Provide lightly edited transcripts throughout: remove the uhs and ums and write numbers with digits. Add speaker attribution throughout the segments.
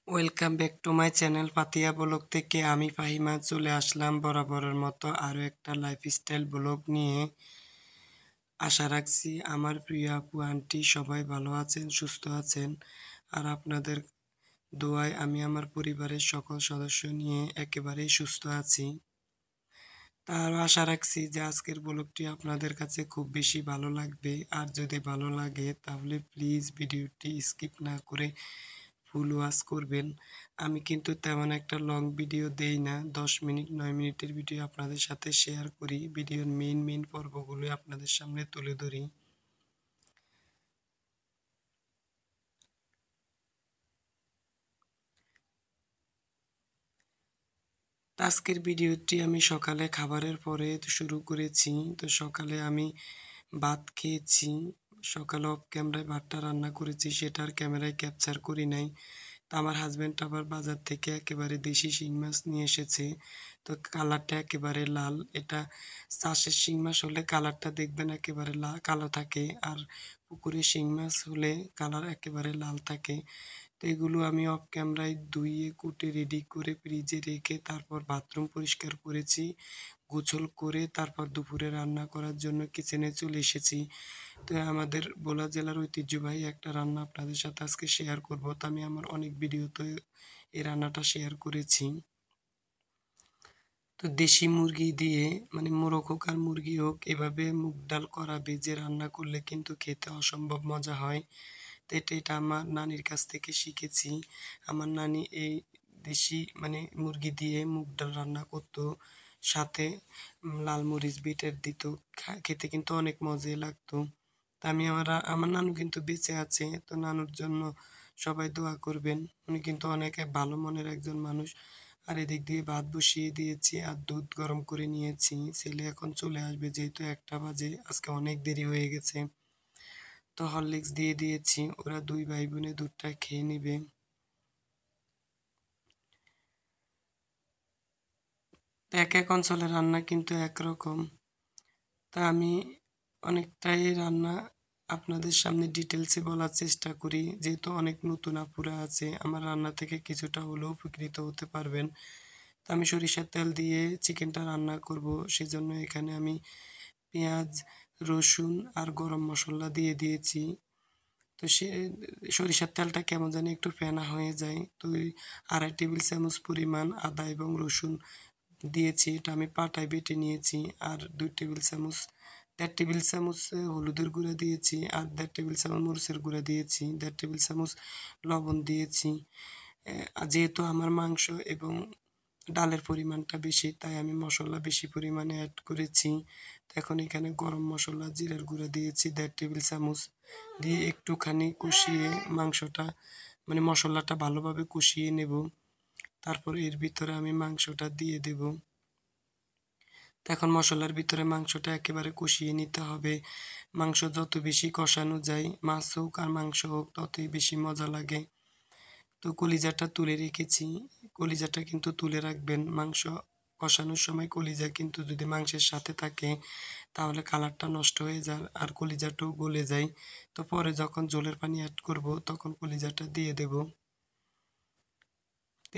Speaker 1: Welcome back to my channel পাতিয়া blog থেকে আমি ফাহিমা চলে আসলাম বরাবরের মতো আরও একটা লাইফস্টাইল ব্লগ নিয়ে। আশা রাখছি আমার প্রিয় আপু আন্টি সবাই ভালো আছেন, সুস্থ আছেন। আর আপনাদের দোয়ায় আমি আমার পরিবারের সকল সদস্য নিয়ে একেবারেই সুস্থ আছি। আরও আশা রাখছি যে আজকের ব্লগটি আপনাদের কাছে খুব বেশি ভালো লাগবে। আর যদি ভালো লাগে তাহলে প্লিজ ভিডিওটি স্কিপ না করে ফুল ওয়াচ করবেন। আমি কিন্তু তেমন একটা লং ভিডিও দেই না, 10 মিনিট 9 মিনিটের ভিডিও আপনাদের সাথে শেয়ার করি, ভিডিওর মেইন পর্বগুলো আপনাদের সামনে তুলে ধরি। আজকের ভিডিওটি আমি সকালে খাবারের পরে শুরু করেছি। তো সকালে আমি ভাত খেয়েছি। সকালে অফ ক্যামেরায় ভাতটা রান্না করেছি, সেটা আর ক্যামেরায় ক্যাপচার করি নাই। তো আমার হাজব্যান্ড আবার বাজার থেকে একেবারে দেশি শিং মাছ নিয়ে এসেছে। তো কালারটা একেবারে লাল। এটা চাষের শিং মাছ হলে কালারটা দেখবেন একেবারে কালো থাকে, আর পুকুরের শিং মাছ হলে কালার একেবারে লাল থাকে। তো এগুলো আমি অফ ক্যামেরায় ধুয়ে কুটে রেডি করে ফ্রিজে রেখে তারপর বাথরুম পরিষ্কার করেছি। গোসল করে তারপর দুপুরে রান্না করার জন্য কিচেনে চলে এসেছি। তো আমাদের ভোলা জেলার ঐতিহ্যবাহী একটা রান্না আপনাদের সাথে আজকে শেয়ার করব। তো আমি আমার অনেক ভিডিওতে এই রান্নাটা শেয়ার করেছি। তো দেশি মুরগি দিয়ে, মানে মোরগ হোক আর মুরগি হোক, এভাবে মুগ ডাল করা ভেজে রান্না করলে কিন্তু খেতে অসম্ভব মজা হয়। তো এটা আমার নানির কাছ থেকে শিখেছি। আমার নানি এই দেশি মানে মুরগি দিয়ে মুগ ডাল রান্না করতো, সাথে লাল মরিচ বিটের দিত। খেতে কিন্তু অনেক মজাই লাগতো। তা আমি আমার নানু কিন্তু বেঁচে আছে। তো নানুর জন্য সবাই দোয়া করবেন। উনি কিন্তু অনেক ভালো মনের একজন মানুষ। আর এদিক দিয়ে ভাত বসিয়ে দিয়েছি আর দুধ গরম করে নিয়েছি। ছেলে এখন চলে আসবে, যেহেতু 1টা বাজে, আজকে অনেক দেরি হয়ে গেছে। তো হরলিক্স দিয়ে দিয়েছি, ওরা দুই ভাই বোনে দুধটা খেয়ে নেবে। তো এক এক অঞ্চলের রান্না কিন্তু একরকম। তা আমি অনেকটাই রান্না আপনাদের সামনে ডিটেলসে বলার চেষ্টা করি, যেহেতু অনেক নতুন আপুরা আছে, আমার রান্না থেকে কিছুটা হলেও উপকৃত হতে পারবেন। তো আমি সরিষার তেল দিয়ে চিকেনটা রান্না করব, সেজন্য এখানে আমি পেঁয়াজ, রসুন আর গরম মশলা দিয়ে দিয়েছি। তো সরিষার তেলটা কেমন জানি একটু ফেনা হয়ে যায়। তো ওই 2.5 টেবিল চামচ পরিমাণ আদা এবং রসুন দিয়েছি, এটা আমি পাটায় বেটে নিয়েছি। আর 2 টেবিল চামচ, 1.5 টেবিল চামচ হলুদের গুঁড়া দিয়েছি, আর 1.5 টেবিল চামচ মরিচের গুঁড়া দিয়েছি, 1.5 টেবিল চামচ লবণ দিয়েছি। আর যেহেতু আমার মাংস এবং ডালের পরিমাণটা বেশি, তাই আমি মশলা বেশি পরিমাণে অ্যাড করেছি। তো এখন এখানে গরম মশলা, জিরার গুঁড়া দিয়েছি 1.5 টেবিল চামচ, দিয়ে একটুখানি কষিয়ে মাংসটা, মানে মশলাটা ভালোভাবে কষিয়ে নেব। তারপর এর ভিতরে আমি মাংসটা দিয়ে দেব। তো এখন মশলার ভিতরে মাংসটা একেবারে কষিয়ে নিতে হবে। মাংস যত বেশি কষানো যায়, মাছ হোক আর মাংস হোক, ততই বেশি মজা লাগে। তো কলিজাটা তুলে রেখেছি, কলিজাটা কিন্তু তুলে রাখবেন। মাংস কষানোর সময় কলিজা কিন্তু যদি মাংসের সাথে থাকে তাহলে কালারটা নষ্ট হয়ে যায় আর কলিজাটাও গলে যায়। তো পরে যখন ঝোলের পানি অ্যাড করব তখন কলিজাটা দিয়ে দেব।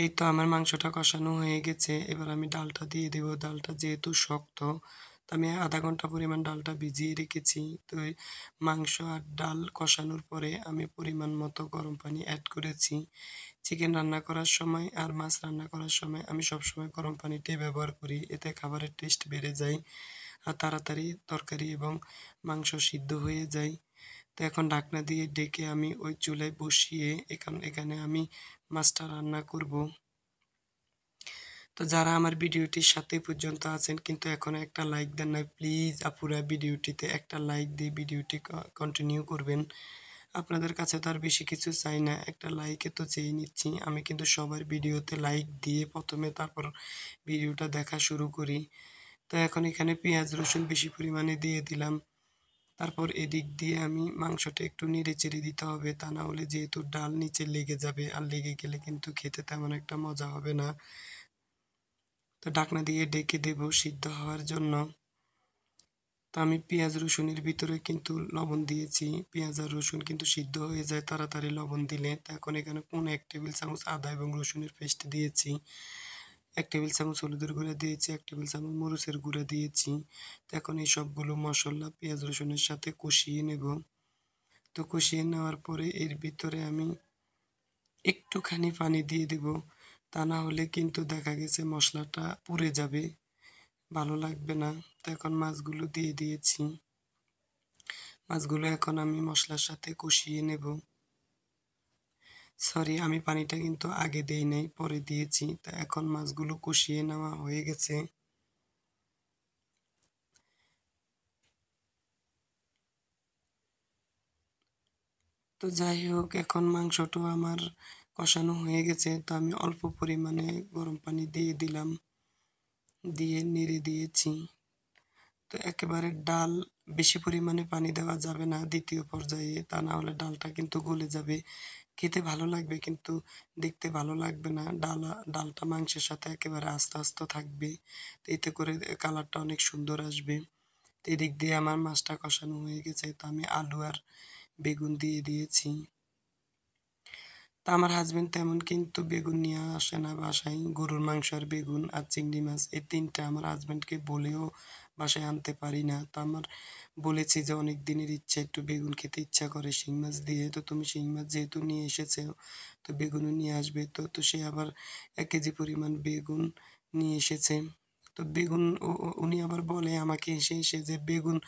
Speaker 1: এই তো আমার মাংসটা কষানো হয়ে গেছে, এবার আমি ডালটা দিয়ে দেব। ডালটা যেহেতু শক্ত, তো আমি আধা ঘন্টা পরিমাণ ডালটা ভিজিয়ে রেখেছি। তো এই মাংস আর ডাল কষানোর পরে আমি পরিমাণ মতো গরম পানি অ্যাড করেছি। চিকেন রান্না করার সময় আর মাছ রান্না করার সময় আমি সবসময় গরম পানিটাই ব্যবহার করি, এতে খাবারের টেস্ট বেড়ে যায় আর তাড়াতাড়ি তরকারি এবং মাংস সিদ্ধ হয়ে যায়। তো এখন ঢাকনা দিয়ে ডেকে আমি ওই চুলায় বসিয়ে এখানে আমি মাছটা রান্না করব। তো যারা আমার ভিডিওটির সাথে পর্যন্ত আছেন কিন্তু এখনো একটা লাইক দেন নাই, প্লিজ আপুরা ভিডিওটিতে একটা লাইক দিয়ে ভিডিওটি কন্টিনিউ করবেন। আপনাদের কাছে তো আর বেশি কিছু চাই না, একটা লাইকে তো চেয়ে নিচ্ছি। আমি কিন্তু সবার ভিডিওতে লাইক দিয়ে প্রথমে তারপর ভিডিওটা দেখা শুরু করি। তো এখন এখানে পেঁয়াজ রসুন বেশি পরিমাণে দিয়ে দিলাম। তারপর এদিক দিয়ে আমি মাংসটা একটু নেড়ে চেড়ে দিতে হবে, তা না হলে যেহেতু ডাল নিচে লেগে যাবে, আর লেগে গেলে কিন্তু খেতে তেমন একটা মজা হবে না। তো ঢাকনা দিয়ে ডেকে দেব সিদ্ধ হওয়ার জন্য। তো আমি পেঁয়াজ রসুনের ভিতরে কিন্তু লবণ দিয়েছি। পেঁয়াজ আর রসুন কিন্তু সিদ্ধ হয়ে যায় তাড়াতাড়ি লবণ দিলে। তো এখন এখানে 1 টেবিল চামচ আদা এবং রসুনের পেস্ট দিয়েছি। ১ টেবিল চামচ হলুদের গুঁড়া দিয়েছি, ১ টেবিল চামচ মরিচের গুঁড়া দিয়েছি। তো এখন এই সবগুলো মসলা পেঁয়াজ রসুনের সাথে কষিয়ে নেব। তো কষিয়ে নেওয়ার পরে এর ভিতরে আমি একটুখানি পানি দিয়ে দেব। তা না হলে কিন্তু দেখা গেছে মসলাটা পুড়ে যাবে, ভালো লাগবে না। তো এখন মাছগুলো দিয়ে দিয়েছি। মাছগুলো এখন আমি মসলার সাথে কষিয়ে নেব। সরি, আমি পানিটা কিন্তু আগে দেই নাই, পরে দিয়েছি। তা এখন মাছগুলো কষিয়ে নেওয়া হয়ে গেছে। তো যাই হোক, এখন মাংসটাও আমার কষানো হয়ে গেছে। তো আমি অল্প পরিমাণে গরম পানি দিয়ে দিলাম, দিয়ে নেড়ে দিয়েছি। তো একেবারে ডাল বেশি পরিমাণে পানি দেওয়া যাবে না ২য় পর্যায়ে, তা না হলে ডালটা কিন্তু গলে যাবে। খেতে ভালো লাগবে কিন্তু দেখতে ভালো লাগবে না। ডালটা মাংসের সাথে একেবারে আস্তে, আস্তে থাকবে। তো এতে করে কালারটা অনেক সুন্দর আসবে। তো এদিক দিয়ে আমার মাছটা কষানো হয়ে গেছে। তো আমি আলু আর বেগুন দিয়ে দিয়েছি। তা আমার হাসব্যান্ড তেমন কিন্তু বেগুন নিয়ে আসে না বাসায়। গরুর মাংস আর বেগুন আর চিংড়ি মাছ এই ৩ টা আমার হাসব্যান্ডকে বলেও বাসায় আনতে পারি না। তো আমার বলেছি যে অনেক দিনের ইচ্ছা, একটু বেগুন খেতে ইচ্ছা করে শিং মাছ দিয়ে। তো তুমি শিং মাছ যেহেতু নিয়ে এসেছো, তো বেগুনও নিয়ে আসবে। তো সে আবার ১ কেজি পরিমাণ বেগুন নিয়ে এসেছে। তো বেগুন উনি আবার বলে আমাকে এসে যে বেগুন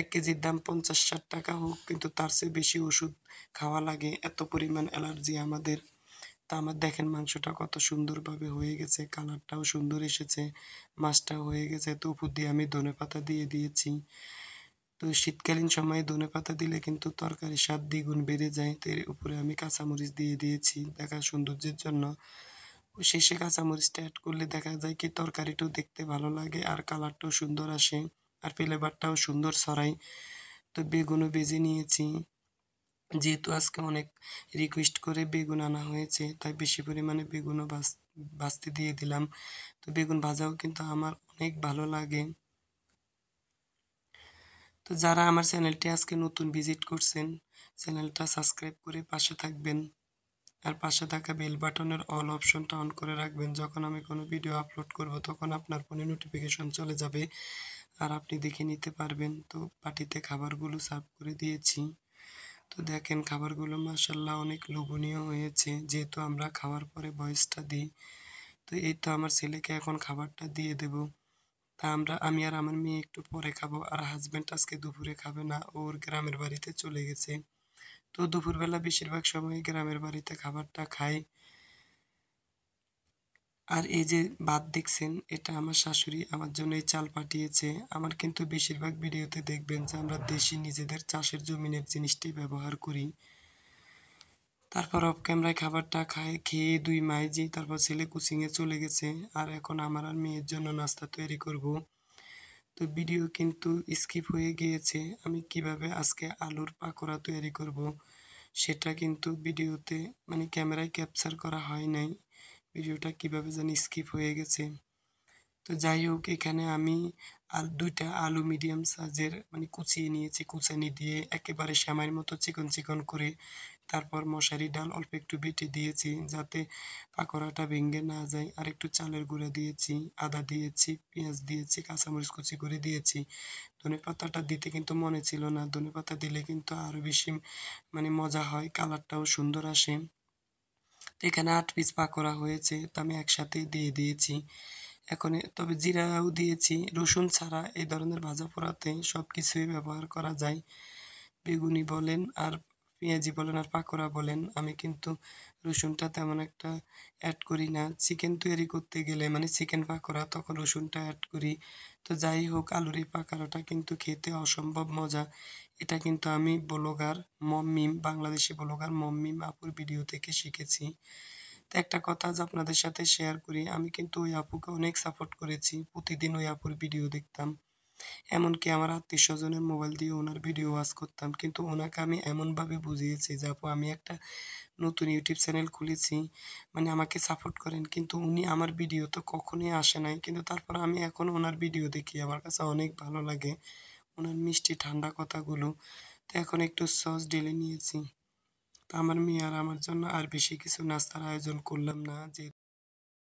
Speaker 1: ১ কেজির দাম ৫০-৬০ টাকা হোক, কিন্তু তার চেয়ে বেশি ওষুধ খাওয়া লাগে। এত পরিমাণ অ্যালার্জি আমাদের। তা আমার দেখেন মাংসটা কত সুন্দরভাবে হয়ে গেছে, কালারটাও সুন্দর এসেছে, মাছটাও হয়ে গেছে। তো উপর দিয়ে আমি ধনেপাতা দিয়ে দিয়েছি। তো শীতকালীন সময়ে ধনেপাতা দিলে কিন্তু তরকারির স্বাদ দ্বিগুণ বেড়ে যায়। তো এর উপরে আমি কাঁচামরিচ দিয়ে দিয়েছি দেখার সৌন্দর্যের জন্য। ও শেষে কাঁচামরিচটা এড করলে দেখা যায় কি তরকারিটাও দেখতে ভালো লাগে আর কালারটাও সুন্দর আসে আর ফ্লেভারটাও সুন্দর ছড়ায়। তো বেগুনও ভেজে নিয়েছি। যেহেতু আজকে অনেক রিকোয়েস্ট করে বেগুন আনা হয়েছে, তাই বেশি পরিমাণে বেগুনও ভাজতে দিয়ে দিলাম। তো বেগুন ভাজাও কিন্তু আমার অনেক ভালো লাগে। তো যারা আমার চ্যানেলটি আজকে নতুন ভিজিট করছেন, চ্যানেলটা সাবস্ক্রাইব করে পাশে থাকবেন। আর পাশে থাকা বেল বাটনের অল অপশনটা অন করে রাখবেন। যখন আমি কোনো ভিডিও আপলোড করব তখন আপনার ফোনে নোটিফিকেশন চলে যাবে আর আপনি দেখে নিতে পারবেন। তো বাটিতে খাবারগুলো সার্ভ করে দিয়েছি। তো দেখেন খাবারগুলো মাশাআল্লাহ অনেক লোভনীয় হয়েছে। যেহেতু আমরা খাওয়ার পরে ভয়েসটা দিই। তো এই তো আমার ছেলেকে এখন খাবারটা দিয়ে দেব। তা আমি আর আমার মেয়ে একটু পরে খাবো। আর হাসব্যান্ড আজকে দুপুরে খাবে না। ওর গ্রামের বাড়িতে চলে গেছে। তো দুপুরবেলা বেশিরভাগ সময়ই গ্রামের বাড়িতে খাবারটা খাই। আর এই যে ভাত দেখছেন, এটা আমার শাশুড়ি আমার জন্য এই চাল পাঠিয়েছে। আমার কিন্তু বেশিরভাগ ভিডিওতে দেখবেন যে আমরা দেশি নিজেদের চাষের জমিনের জিনিসটাই ব্যবহার করি। তারপর অফ ক্যামেরায় খাবারটা খেয়ে ২ মাইজি তারপর ছেলে কোচিংয়ে চলে গেছে। আর এখন আমার আর মেয়ের জন্য নাস্তা তৈরি করব। তো ভিডিও কিন্তু স্কিপ হয়ে গিয়েছে। আমি কিভাবে আজকে আলুর পাকোড়া তৈরি করব সেটা কিন্তু ভিডিওতে মানে ক্যামেরায় ক্যাপচার করা হয় নাই। ভিডিওটা কিভাবে জানি স্কিপ হয়ে গেছে। তো যাই হোক, এখানে আমি ২ টা আলু মিডিয়াম সাইজের মানে কুচিয়ে নিয়েছি। কুচানি দিয়ে একেবারে সেমাইয়ের মতো চিকন, চিকন করে তারপর মশারি ডাল অল্প একটু বেটে দিয়েছি যাতে পাকোড়াটা ভেঙে না যায়। আর একটু চালের গুঁড়া দিয়েছি, আদা দিয়েছি, পেঁয়াজ দিয়েছি, কাঁচামরিচ কুচি করে দিয়েছি। ধনেপাতাটা দিতে কিন্তু মনে ছিল না। ধনেপাতা দিলে কিন্তু আরো বেশি মানে মজা হয়, কালারটাও সুন্দর আসে। তো এখানে ৮ পিস পাকোড়া হয়েছে। তো আমি একসাথেই দিয়ে দিয়েছি। এখন তবে জিরাও দিয়েছি। রসুন ছাড়া এই ধরনের ভাজা পোড়াতে সবকিছুই ব্যবহার করা যায়। বেগুনি বলেন আর পেঁয়াজি বলেন আর পাকোড়া বলেন, আমি কিন্তু রসুনটা তেমন একটা এড করি না। চিকেন তৈরি করতে গেলে মানে চিকেন পাকোড়া তখন রসুনটা এড করি। তো যাই হোক, আলুর এই পাকোড়াটা কিন্তু খেতে অসম্ভব মজা। এটা কিন্তু আমি ব্লগার মম-মিম, বাংলাদেশি ব্লগার মম-মিম আপুর ভিডিও থেকে শিখেছি। তো একটা কথা আজ আপনাদের সাথে শেয়ার করি, আমি কিন্তু ওই আপুকে অনেক সাপোর্ট করেছি। প্রতিদিন ওই আপুর ভিডিও দেখতাম। এমনকি আমার আত্মীয়স্বজনের মোবাইল দিয়ে উনার ভিডিও ওয়াচ করতাম। কিন্তু উনাকে আমি এমনভাবে বুঝিয়েছি যে, "আপু আমি একটা নতুন ইউটিউব চ্যানেল খুলেছি। মানে আমাকে সাপোর্ট করেন।" কিন্তু উনি আমার ভিডিওতে কখনোই আসে নাই। কিন্তু তারপর আমি এখনো উনার ভিডিও দেখি। আমার কাছে অনেক ভালো লাগে। উনার মিষ্টি ঠান্ডা কথাগুলো। তো এখন একটু সস ঢেলে নিয়েছি। তো আমার মেয়ে আর আমার জন্য আর বেশি কিছু নাস্তার আয়োজন করলাম না। যে